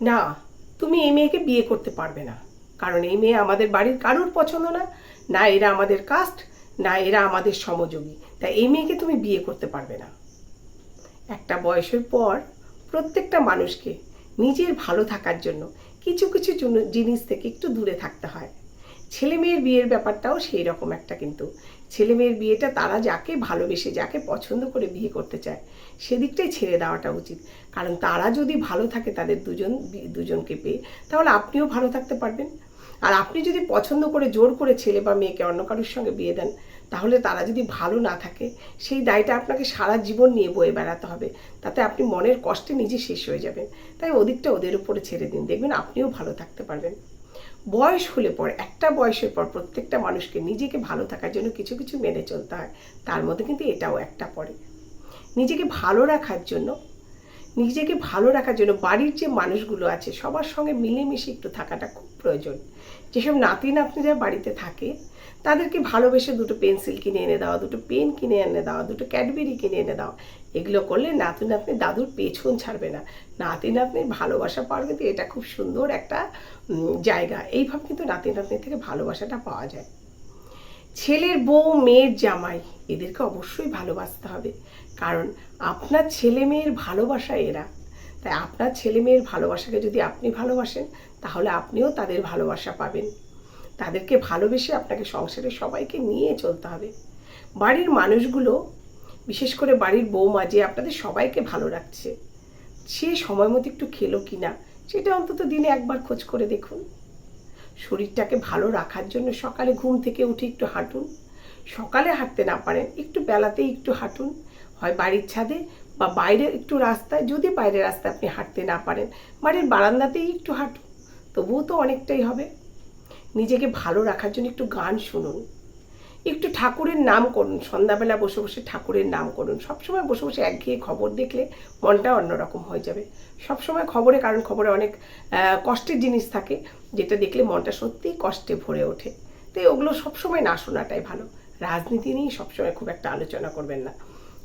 না, তুমি এই মেয়েকে বিয়ে করতে পারবে না, কারণ এই মেয়ে আমাদের বাড়ির কারুর পছন্দ না, না এরা আমাদের কাস্ট, না এরা আমাদের সমযোগী, তাই এই মেয়েকে তুমি বিয়ে করতে পারবে না। একটা বয়সের পর প্রত্যেকটা মানুষকে নিজের ভালো থাকার জন্য কিছু কিছু জিনিস থেকে একটু দূরে থাকতে হয়। ছেলে মেয়ের বিয়ের ব্যাপারটাও সেই রকম একটা, কিন্তু ছেলে মেয়ের বিয়েটা তারা যাকে ভালোবেসে যাকে পছন্দ করে বিয়ে করতে চায় সেদিকটাই ছেড়ে দেওয়াটা উচিত। কারণ তারা যদি ভালো থাকে তাদের দুজনকে পেয়ে, তাহলে আপনিও ভালো থাকতে পারবেন। আর আপনি যদি পছন্দ করে জোর করে ছেলে বা মেয়েকে অন্য কারোর সঙ্গে বিয়ে দেন, তাহলে তারা যদি ভালো না থাকে সেই দায়টা আপনাকে সারা জীবন নিয়ে বয়ে বেড়াতে হবে, তাতে আপনি মনের কষ্টে নিজে শেষ হয়ে যাবেন। তাই ওদিকটা ওদের উপরে ছেড়ে দিন, দেখবেন আপনিও ভালো থাকতে পারবেন। বয়স হলে পর, একটা বয়সের পর প্রত্যেকটা মানুষকে নিজেকে ভালো থাকার জন্য কিছু কিছু মেনে চলতে হয়, তার মধ্যে কিন্তু এটাও একটা পড়ে। নিজেকে ভালো রাখার জন্য বাড়ির যে মানুষগুলো আছে সবার সঙ্গে মিলেমিশে একটু থাকাটা খুব প্রয়োজন। যেসব নাতি নাতনিরা বাড়িতে থাকে তাদেরকে ভালোবেসে দুটো পেন্সিল কিনে এনে দেওয়া, দুটো পেন কিনে এনে দেওয়া, দুটো ক্যাডবেরি কিনে এনে দেওয়া, এগুলো করলে নাতি নাতনি দাদুর পেছন ছাড়বে না। নাতি নাতনির ভালোবাসা পাওয়ার কিন্তু এটা খুব সুন্দর একটা জায়গা। এইভাবে কিন্তু নাতি নাতনি থেকে ভালোবাসাটা পাওয়া যায়। ছেলের বউ, মেয়ের জামাই, এদেরকে অবশ্যই ভালোবাসতে হবে, কারণ আপনার ছেলে মেয়ের ভালোবাসা এরা। তাই আপনার ছেলে মেয়ের ভালোবাসাকে যদি আপনি ভালোবাসেন, তাহলে আপনিও তাদের ভালোবাসা পাবেন। তাদেরকে ভালোবেসে আপনাকে সংসারের সবাইকে নিয়ে চলতে হবে। বাড়ির মানুষগুলো, বিশেষ করে বাড়ির বৌমা যে আপনাদের সবাইকে ভালো রাখছে, সে সময় মতো একটু খেলো কি না সেটা অন্তত দিনে একবার খোঁজ করে দেখুন। শরীরটাকে ভালো রাখার জন্য সকালে ঘুম থেকে উঠে একটু হাঁটুন। সকালে হাঁটতে না পারেন একটু বেলাতেই একটু হাঁটুন, হয় বাড়ির ছাদে বা বাইরে একটু রাস্তায়। যদি বাইরের রাস্তায় আপনি হাঁটতে না পারেন, বাড়ির বারান্দাতেই একটু হাঁটুন, তবুও তো অনেকটাই হবে। নিজেকে ভালো রাখার জন্য একটু গান শুনুন, একটু ঠাকুরের নাম করুন। সন্ধ্যাবেলা বসে বসে ঠাকুরের নাম করুন। সবসময় বসে বসে একঘেয়ে খবর দেখলে মনটা অন্যরকম হয়ে যাবে। সবসময় খবরে, কারণ খবরে অনেক কষ্টের জিনিস থাকে, যেটা দেখলে মনটা সত্যিই কষ্টে ভরে ওঠে। তাই ওগুলো সবসময় না শোনাটাই ভালো। রাজনীতি নিয়ে সবসময় খুব একটা আলোচনা করবেন না,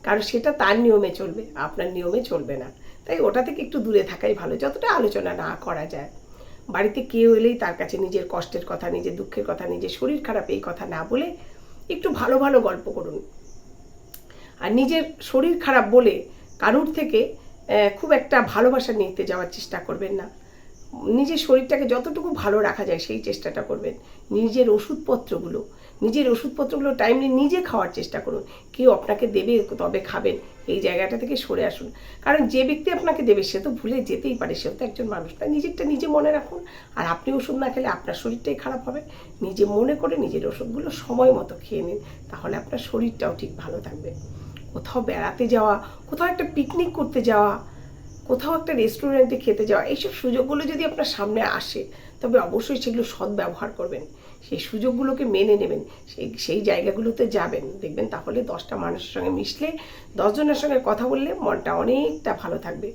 কারণ সেটা তার নিয়মে চলবে, আপনার নিয়মে চলবে না। তাই ওটা থেকে একটু দূরে থাকাই ভালো, যতটা আলোচনা না করা যায়। বাড়িতে কেউ এলেই তার কাছে নিজের কষ্টের কথা, নিজের দুঃখের কথা, নিজের শরীর খারাপ এই কথা না বলে একটু ভালো ভালো গল্প করুন। আর নিজের শরীর খারাপ বলে কারুর থেকে খুব একটা ভালোবাসা নিতে যাওয়ার চেষ্টা করবেন না। নিজের শরীরটাকে যতটুকু ভালো রাখা যায় সেই চেষ্টাটা করবেন। নিজের ওষুধপত্রগুলো টাইমলি নিজে খাওয়ার চেষ্টা করুন। কেউ আপনাকে দেবে তবে খাবেন, এই জায়গাটা থেকে সরে আসুন। কারণ যে ব্যক্তি আপনাকে দেবে সে তো ভুলে যেতেই পারে, সেও তো একজন মানুষ। তাই নিজেরটা নিজে মনে রাখুন। আর আপনি ওষুধ না খেলে আপনার শরীরটাই খারাপ হবে। নিজে মনে করে নিজের ওষুধগুলো সময় মতো খেয়ে নিন, তাহলে আপনার শরীরটাও ঠিক ভালো থাকবে। কোথাও বেড়াতে যাওয়া, কোথাও একটা পিকনিক করতে যাওয়া, কোথাও একটা রেস্টুরেন্টে খেতে যাওয়া, এইসব সুযোগগুলো যদি আপনার সামনে আসে, তবে অবশ্যই সেগুলো সদ্ব্যবহার করবেন। সেই সুযোগগুলোকে মেনে নেবেন, সেই জায়গাগুলোতে যাবেন। দেখবেন তাহলে 10টা মানুষের সঙ্গে মিশলে, 10 জনের সঙ্গে কথা বললে মনটা অনেকটা ভালো থাকবে।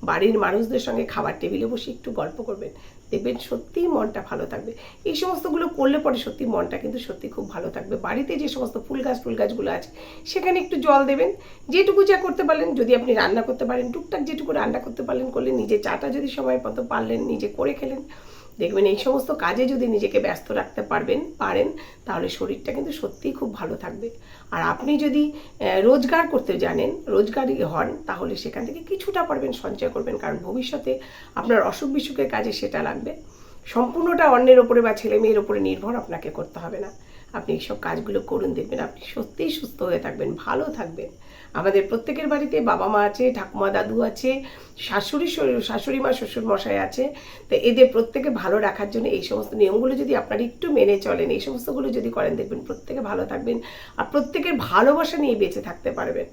বাড়ির মানুষদের সঙ্গে খাবার টেবিলে বসে একটু গল্প করবেন, দেখবেন সত্যিই মনটা ভালো থাকবে। এই সমস্তগুলো করলে পরে সত্যি মনটা কিন্তু সত্যি খুব ভালো থাকবে। বাড়িতে যে সমস্ত ফুল গাছগুলো আছে সেখানে একটু জল দেবেন, যেটুকু যা করতে পারলেন। যদি আপনি রান্না করতে পারেন, টুকটাক যেটুকু রান্না করতে পারলেন করলেন, নিজে চাটা যদি সময় মতো পারলেন নিজে করে খেলেন। দেখবেন এই সমস্ত কাজে যদি নিজেকে ব্যস্ত রাখতে পারেন, তাহলে শরীরটা কিন্তু সত্যিই খুব ভালো থাকবে। আর আপনি যদি রোজগার করতে জানেন, রোজগারি হন, তাহলে সেখান থেকে কিছুটা পারবেন সঞ্চয় করবেন, কারণ ভবিষ্যতে আপনার অসুখ বিসুখের কাজে সেটা লাগবে। সম্পূর্ণটা অন্যের ওপরে বা ছেলে মেয়ের ওপরে নির্ভর আপনাকে করতে হবে না। আপনি এইসব কাজগুলো করুন, দেখবেন আপনি সত্যিই সুস্থ হয়ে থাকবেন, ভালো থাকবেন। আমাদের প্রত্যেকের বাড়িতে বাবা মা আছে, ঠাকুমা দাদু আছে, শাশুড়ি মা শ্বশুর মশাই আছে। তো এদের প্রত্যেকে ভালো রাখার জন্য এই সমস্ত নিয়মগুলো যদি আপনারা একটু মেনে চলেন, এই সমস্তগুলো যদি করেন, দেখবেন প্রত্যেকে ভালো থাকবেন আর প্রত্যেকের ভালোবাসা নিয়ে বেঁচে থাকতে পারবেন।